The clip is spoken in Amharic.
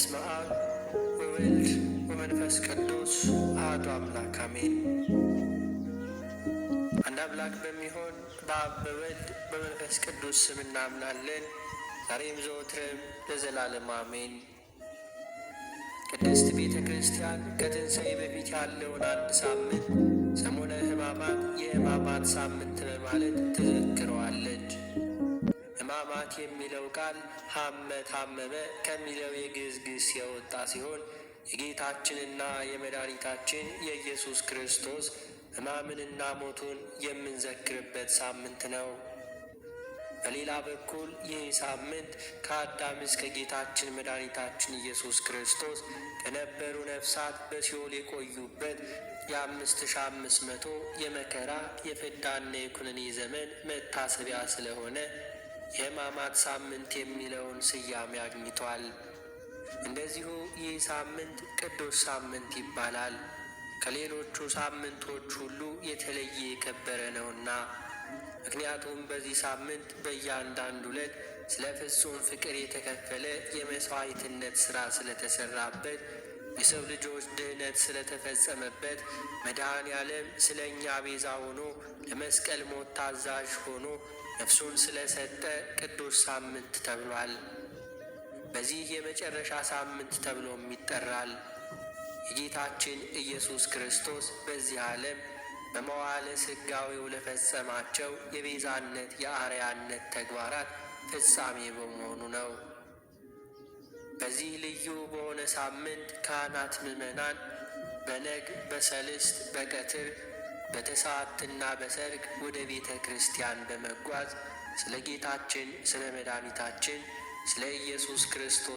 በስመ አብ ወወልድ ወመንፈስ ቅዱስ አሐዱ አምላክ አሜን። አንድ አምላክ በሚሆን በአብ በወልድ በመንፈስ ቅዱስ ስም እናምናለን። ዛሬም ዘወትርም ለዘላለም አሜን። ቅድስት ቤተ ክርስቲያን ከትንሣኤ በፊት ያለውን አንድ ሳምንት ሰሙነ ሕማማት የሕማማት ሳምንት በማለት ትዘክረዋለች። ሕማማት የሚለው ቃል ሐመ ታመመ ከሚለው የግዕዝ ግስ የወጣ ሲሆን የጌታችንና የመድኃኒታችን የኢየሱስ ክርስቶስ ሕማምንና ሞቱን የምንዘክርበት ሳምንት ነው። በሌላ በኩል ይህ ሳምንት ከአዳም እስከ ጌታችን መድኃኒታችን ኢየሱስ ክርስቶስ ከነበሩ ነፍሳት በሲኦል የቆዩበት የ5500 የመከራ የፍዳና የኩነኔ ዘመን መታሰቢያ ስለሆነ የሕማማት ሳምንት የሚለውን ስያሜ አግኝቷል። እንደዚሁ ይህ ሳምንት ቅዱስ ሳምንት ይባላል። ከሌሎቹ ሳምንቶች ሁሉ የተለየ የከበረ ነውና። ምክንያቱም በዚህ ሳምንት በእያንዳንዱ ዕለት ስለ ፍጹም ፍቅር የተከፈለ የመሥዋዕትነት ሥራ ስለተሠራበት፣ የሰው ልጆች ድኅነት ስለተፈጸመበት፣ መድኃኔ ዓለም ስለ እኛ ቤዛ ሆኖ ለመስቀል ሞት ታዛዥ ሆኖ ነፍሱን ስለ ሰጠ ቅዱስ ሳምንት ተብሏል። በዚህ የመጨረሻ ሳምንት ተብሎም ይጠራል። የጌታችን ኢየሱስ ክርስቶስ በዚህ ዓለም በመዋዕለ ሥጋዌው ለፈጸማቸው የቤዛነት የአርያነት ተግባራት ፍጻሜ በመሆኑ ነው። በዚህ ልዩ በሆነ ሳምንት ካህናት ምዕመናን በነግ፣ በሰልስት፣ በቀትር፣ በተስዓትና በሰርክ ወደ ቤተ ክርስቲያን በመጓዝ ስለ ጌታችን ስለ መድኃኒታችን ስለ ኢየሱስ ክርስቶስ